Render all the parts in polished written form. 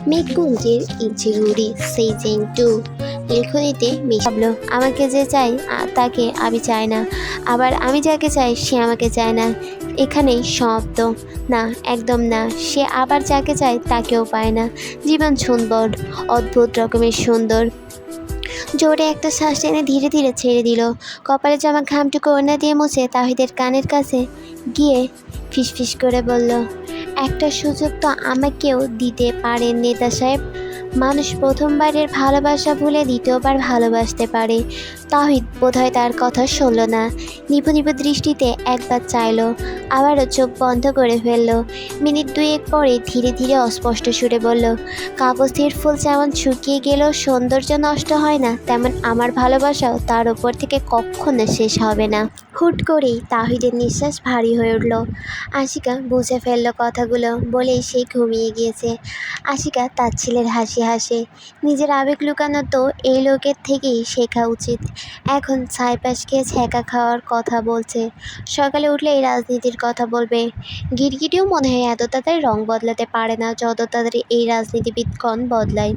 মেঘগুঞ্জের ইঞ্চিগুড়ি season 2 লেখনীতে ভাবলো আমাকে যে চাই তাকে আমি চাই না, আবার আমি যাকে চাই সে আমাকে চায় না। এখানেই সমাপ্ত? না, একদম না। সে আবার যাকে চায় তাকেও পায় না। জীবন সুন্দর, অদ্ভুত রকমের সুন্দর। জোরে একটা শ্বাস টেনে ধীরে ধীরে ছেড়ে দিল। কপালে জমা ঘামটুকু ওড়না দিয়ে মুছে তাহিদের কানের কাছে গিয়ে ফিসফিস করে বলল, একটা সুযোগ তো আমাকেও দিতে পারেন নেতা সাহেব। মানুষ প্রথমবারের ভালোবাসা ভুলে দ্বিতীয়বার ভালোবাসতে পারে। তাহিদ বোধহয় তার কথা শুনল না। নিভু নিভু দৃষ্টিতে একবার চাইল, আবারও চোখ বন্ধ করে ফেলল। মিনিট দুয়েক পরে ধীরে ধীরে অস্পষ্ট সুরে বলল, কাগজের ফুল যেমন শুকিয়ে গেলেও সৌন্দর্য নষ্ট হয় না, তেমন আমার ভালোবাসাও তার ওপর থেকে কখনো শেষ হবে না। হুট করেই তাহিদের নিঃশ্বাস ভারী হয়ে উঠল। আশিকা বুঝে ফেলল কথাগুলো, বলেই সে ঘুমিয়ে গিয়েছে। আশিকা তার ছেলের হাসি হাসে। নিজের আবেগ লুকানো তো এই লোকের থেকেই শেখা উচিত। এখন ছাইপাশ খেয়ে ছ্যাঁকা খাওয়ার কথা বলছে, সকালে উঠলে এই রাজনীতির কথা বলবে। গিরগিটিও মনে হয় এত তাড়াতাড়ি রং বদলাতে পারে না যত তাড়াতাড়ি এই রাজনীতিবিদগণ বদলায়।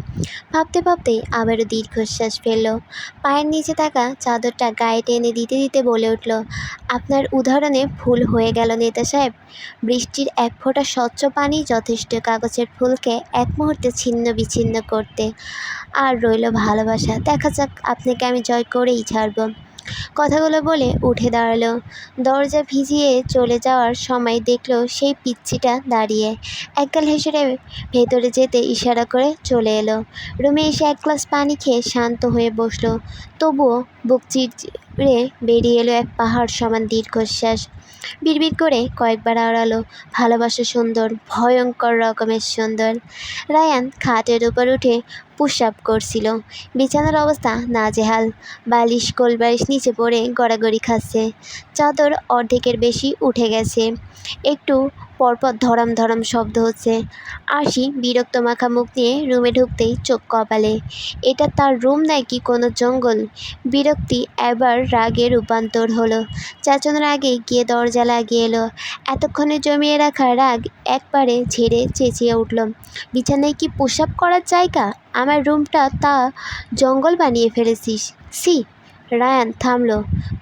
ভাবতে ভাবতেই আবারও দীর্ঘশ্বাস ফেলল। পায়ের নিচে থাকা চাদরটা গায়ে টেনে দিতে দিতে বলে উঠল, আপনার উদাহরণে ভুল হয়ে গেল নেতা সাহেব। বৃষ্টির এক ফোঁটা স্বচ্ছ পানি যথেষ্ট কাগজের ফুলকে এক মুহূর্তে ছিন্ন বিচ্ছিন্ন করতে। আর রইল ভালোবাসা, দেখা যাক আপনাকে আমি জয় করেই ছাড়ব। কথাগুলো বলে উঠে দাঁড়ালো। দরজা ভিজিয়ে চলে যাওয়ার সময় দেখলো সেই পিচ্চিটা দাঁড়িয়ে। একগাল হেসে ভেতরে যেতে ইশারা করে চলে এলো। রুমে এসে এক গ্লাস পানি খেয়ে শান্ত হয়ে বসলো। তবুও বুক চিড়ে বেরিয়ে এলো এক পাহাড় সমান দীর্ঘশ্বাস। বিড়বিড় করে কয়েকবার আওড়ালো, ভালোবাসা সুন্দর, ভয়ঙ্কর রকমের সুন্দর। রায়ান খাটের উপর উঠে পুশ আপ করছিল। বিছানার অবস্থা নাজেহাল। বালিশ কোলবালিশ নিচে পড়ে গড়াগড়ি খাচ্ছে। চাদর অর্ধেকের বেশি উঠে গেছে। একটু পরপর ধরম ধরম শব্দ হচ্ছে। আশি বিরক্ত মাখা মুখ নিয়ে রুমে ঢুকতেই চোখ কপালে। এটা তার রুম নাকি কোনো জঙ্গল? বিরক্তি এবার রাগে রূপান্তর হলো। চেঁচানোর আগে গিয়ে দরজা লাগিয়ে এলো। এতক্ষণে জমিয়ে রাখা রাগ একবারে ঝেড়ে চেঁচিয়ে উঠল, বিছানায় কি পুশ আপ করার জায়গা? আমার রুমটা তা জঙ্গল বানিয়ে ফেলেছিস? সি! রায়ান থামল।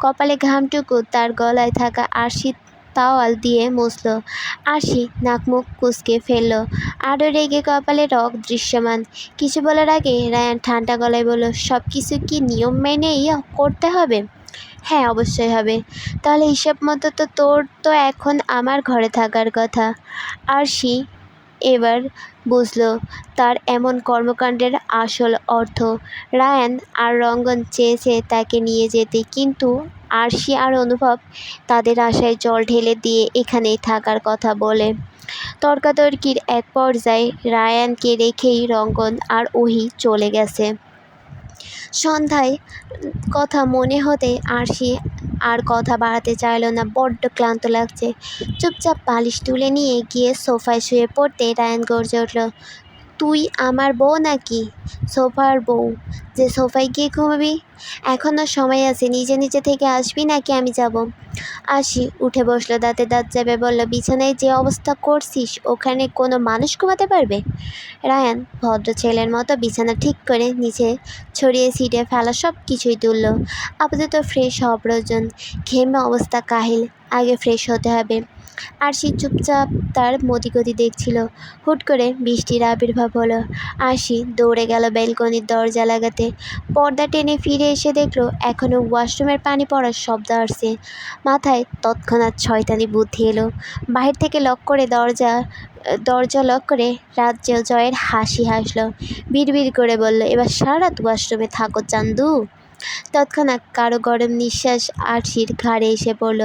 কপালে ঘামটুকু তার গলায় থাকা আরশি তাওয়াল দিয়ে মুছল। আরশি নাক মুখ কুঁচকে ফেলল। আরও রেগে কপালে রগ দৃশ্যমান। কিছু বলার আগে রায়ান ঠান্ডা গলায় বলল, সব কিছু কি নিয়ম মেনেই করতে হবে? হ্যাঁ, অবশ্যই হবে। তাহলে হিসাব মতো তো তোর তো এখন আমার ঘরে থাকার কথা। আরশি এবার বুঝল তার এমন কর্মকাণ্ডের আসল অর্থ। রায়ান আর রঙ্গন চেয়েছে তাকে নিয়ে যেতে, কিন্তু আরশি আর অনুভব তাদের আশায় জল ঢেলে দিয়ে এখানেই থাকার কথা বলে। তর্কাতর্কির এক পর্যায়ে রায়ানকে রেখেই রঙ্গন আর ওহি চলে গেছে। সন্ধ্যায় কথা মনে হতে আরশি আর কথা বাড়াতে চাইল না, বড্ড ক্লান্ত লাগছে। চুপচাপ বালিশ তুলে নিয়ে গিয়ে সোফায় শুয়ে পড়তে রায়ান গর্জে উঠল, তুই আমার বউ নাকি? সোফার বউ যে সোফায় গিয়ে ঘুমাবি? এখনও সময় আছে, নিজে নিজে থেকে আসবি নাকি আমি যাব? আশি উঠে বসলো, দাঁতে দাঁত চেপে বলল, বিছানায় যে অবস্থা করছিস ওখানে কোনো মানুষ ঘুমাতে পারবে? রায়ান ভদ্র ছেলের মতো বিছানা ঠিক করে নিচে ছড়িয়ে ছিটিয়ে ফেলা সব কিছুই তুলল। আপাতত ফ্রেশ হওয়া প্রয়োজন, ঘেমে অবস্থা কাহিল, আগে ফ্রেশ হতে হবে। আরশি চুপচাপ তার মতিগতি দেখছিল। হুট করে বৃষ্টির আবির্ভাব হলো। আরশি দৌড়ে গেল ব্যালকনির দরজা লাগাতে। পর্দা টেনে ফিরে এসে দেখলো এখনও ওয়াশরুমের পানি পড়ার শব্দ আসছে। মাথায় তৎক্ষণাৎ শয়তানি বুদ্ধি এলো। বাহির থেকে দরজা লক করে রাজ্য জয়ের হাসি হাসলো। বিড়বিড় করে বলল, এবার সারা রাত ওয়াশরুমে থাকো চান্দু। তৎক্ষণাৎ কারো গরম নিঃশ্বাস আরশির ঘাড়ে এসে পড়ল।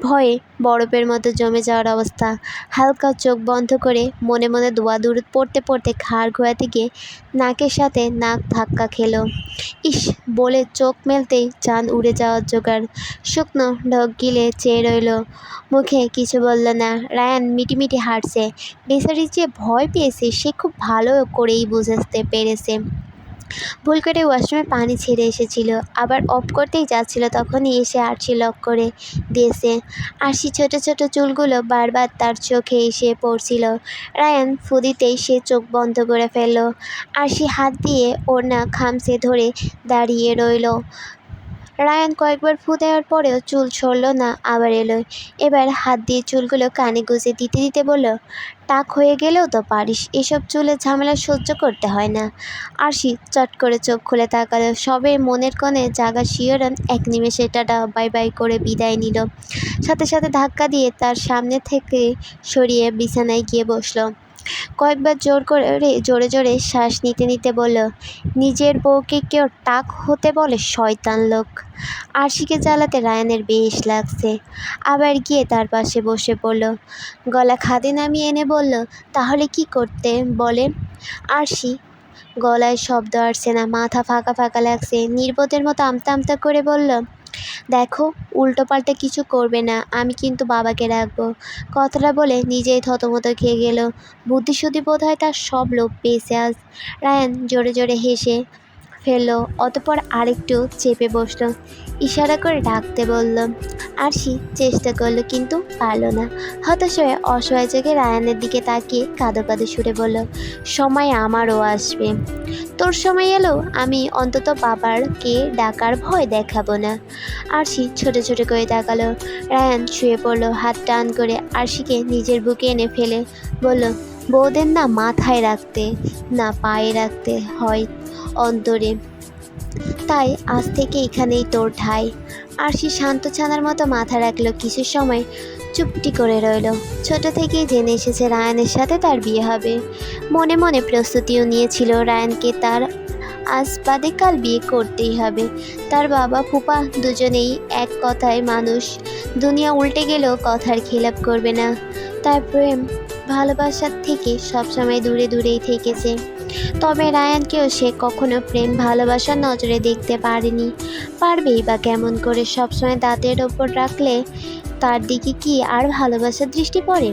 ভয়ে বরফের মতো জমে যাওয়ার অবস্থা। হালকা চোখ বন্ধ করে মনে মনে দোয়া দুরুদ পড়তে পড়তে ঘাড় ঘোরাতে গিয়ে নাকের সাথে নাক ধাক্কা খেল। ইস বলে চোখ মেলতেই চান উড়ে যাওয়ার জোগাড়। শুকনো ঢোক গিলে চেয়ে রইল, মুখে কিছু বলল না। রায়ান মিটিমিটি হাঁটছে। বেচারি যে ভয় পেয়েছে সে খুব ভালো করেই বুঝতে পেরেছে। ভুল করে ওয়াশরুমে পানি ছেড়ে এসেছিল, আবার অফ করতেই যাচ্ছিল তখনই এসে আরশি লক করে দিয়েছে। আরশি ছোট ছোট চুলগুলো বারবার তার চোখে এসে পড়ছিল। রায়ান ফু দিতেই সে চোখ বন্ধ করে ফেলল। আরশি হাত দিয়ে ওড়না খামচে ধরে দাঁড়িয়ে রইল। রায়ান কয়েকবার ফু দেওয়ার পরেও চুল সরল না, আবার এলো। এবার হাত দিয়ে চুলগুলো কানে গুঁজে দিতে দিতে বলল, টাক হয়ে গেলেও তো পারিস, এসব চুলের ঝামেলা সহ্য করতে হয় না। আরশি চট করে চোখ খুলে তাকালো। সবে মনের কোণে জাগা শিহরণ এক নিমেষে টাটা বাই বাই করে বিদায় নিল। সাথে সাথে ধাক্কা দিয়ে তার সামনে থেকে সরিয়ে বিছানায় গিয়ে বসলো। কয়েকবার জোরে জোরে শ্বাস নিতে নিতে বলল, নিজের বউকে কেউ টাক হতে বলে, শয়তান লোক। আরশিকে জ্বালাতে রায়ানের বেশ লাগছে। আবার গিয়ে তার পাশে বসে পড়ল। গলা খাদে নামিয়ে এনে বলল, তাহলে কি করতে বলে? আরশি গলায় শব্দ আসছে না, মাথা ফাঁকা ফাঁকা লাগছে। নির্বোধের মতো আমতা আমতা করে বলল, দেখো, উল্টোপাল্টা কিছু করবে না, আমি কিন্তু বাবাকে রাখবো। কথাটা বলে নিজেই থতমত খেয়ে গেল। বুদ্ধিশুদ্ধি বোধ হয় তার সব লোভ পেয়েছে আজ। রায়ান জোরে জোরে হেসে ফেললো, অতঃপর আরেকটু চেপে বসলো। ইশারা করে ডাকতে বলল। আরশি চেষ্টা করলো কিন্তু পারল না। হতাশ হয়ে অসহায় চোখে রায়ানের দিকে তাকিয়ে কাঁদো কাঁদো সুরে বলল, সময় আমারও আসবে। তোর সময় এলো, আমি অন্তত বাবারকে ডাকার ভয় দেখাবো না। আরশি ছোট ছোট করে তাকালো। রায়ান শুয়ে পড়লো, হাত টান করে আরশিকে নিজের বুকে এনে ফেলে বলল, বউদের না মাথায় রাখতে, না পায়ে রাখতে হয় অন্তরে, তাই আজ থেকে এখানেই তোর ঠাঁই। আরশি শান্ত ছানার মতো মাথা রাখলো। কিছু সময় চুপটি করে রইল। ছোট থেকেই জেনে এসেছে রায়ানের সাথে তার বিয়ে হবে। মনে মনে প্রস্তুতিও নিয়েছিল, রায়ানকে তার আজ বাদে কাল বিয়ে করতেই হবে। তার বাবা ফুপা দুজনেই এক কথায় মানুষ, দুনিয়া উল্টে গেলেও কথার খিলাপ করবে না। তার প্রেম ভালোবাসার থেকে সবসময় দূরে দূরেই থেকেছে। তবে রায়ানকেও সে কখনো প্রেম ভালোবাসার নজরে দেখতে পারেনি। পারবেই বা কেমন করে? সবসময় দাঁতের ওপর রাখলে তার দিকে কি আর ভালোবাসার দৃষ্টি পড়ে?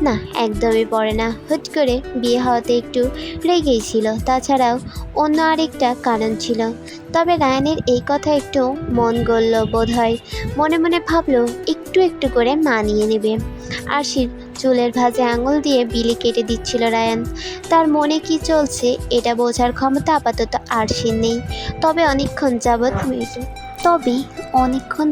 না, একদমই পড়ে না। হুট করে বিয়ে হওয়াতে একটু রেগেই ছিল, তাছাড়াও অন্য আরেকটা কারণ ছিল। তবে রায়ানের এই কথা একটু মন গড়ল বোধ হয়। মনে মনে ভাবলো একটু একটু করে মানিয়ে নেবে। আরশির চুলের ভাঁজে আঙুল দিয়ে বিলি কেটে দিচ্ছিল রায়ান। তার মনে কি চলছে এটা বোঝার ক্ষমতা আপাতত আরশির নেই। তবে অনেকক্ষণ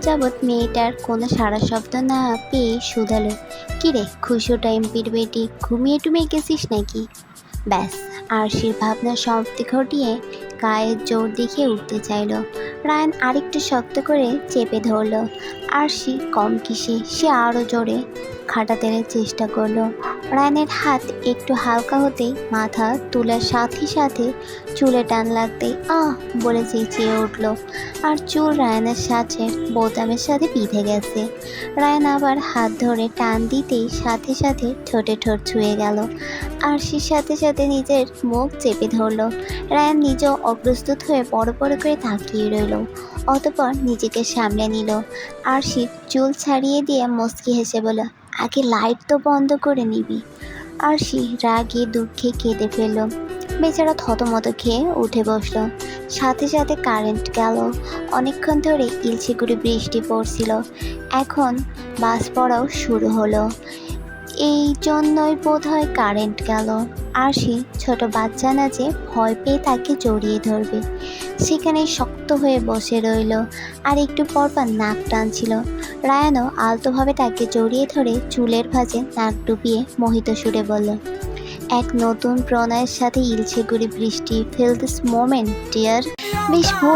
যাবৎ মেয়েটার কোনো সারা শব্দ না পেয়ে শুধালো, কিরে খুশোটা এমপির বেটি, ঘুমিয়ে টুমিয়ে গেছিস নাকি? ব্যাস, আরশির ভাবনা সমাপ্তি ঘটিয়ে গায়ের জোর দেখিয়ে উঠতে চাইল। রায়ান আরেকটু শক্ত করে চেপে ধরল। আরশি কম কিসে, সে আরও জোরে খাটাতে চেষ্টা করলো। রায়ানের হাত একটু হালকা হতেই মাথা তোলার সাথে সাথে চুলে টান লাগতেই আহ বলে চেঁচিয়ে উঠল। আর চুল রায়ানের সাথে বোতামের সাথে বিঁধে গেছে। রায়ান আবার হাত ধরে টান দিতেই সাথে সাথে ঠোঁটে ঠোঁট ছুঁয়ে গেল। আরশির সাথে সাথে নিজের মুখ চেপে ধরল। রায়ান নিজেও অপ্রস্তুত হয়ে বড় বড় করে তাকিয়ে রইল। অতঃপর নিজেকে সামলে নিল। আরশির চুল ছাড়িয়ে দিয়ে মুচকি হেসে বলল, আগে লাইট তো বন্ধ করে নিবি। আরশি রাগে দুঃখে কেঁদে ফেলল। বেচারা থতমত খেয়ে উঠে বসলো। সাথে সাথে কারেন্ট গেল। অনেকক্ষণ ধরে ইলচে করে বৃষ্টি পড়ছিল। এখন বাস পড়াও শুরু হলো। এই জন্যই বোধহয় কারেন্ট গেল। আরশি ছোট বাচ্চা না যে ভয় পেয়ে তাকে জড়িয়ে ধরবে, সেখানে শক্ত হয়ে বসে রইল। আর একটু পরপর নাক টানছিল। রায়ানও আলতোভাবে তাকে জড়িয়ে ধরে চুলের ভাঁজে নাক ডুবিয়ে মোহিত সুরে বলল, এক নতুন প্রণয়ের সাথে ইলছে গুড়ি বৃষ্টি, ফিল দিস মোমেন্ট ডিয়ার। বেশ ভোর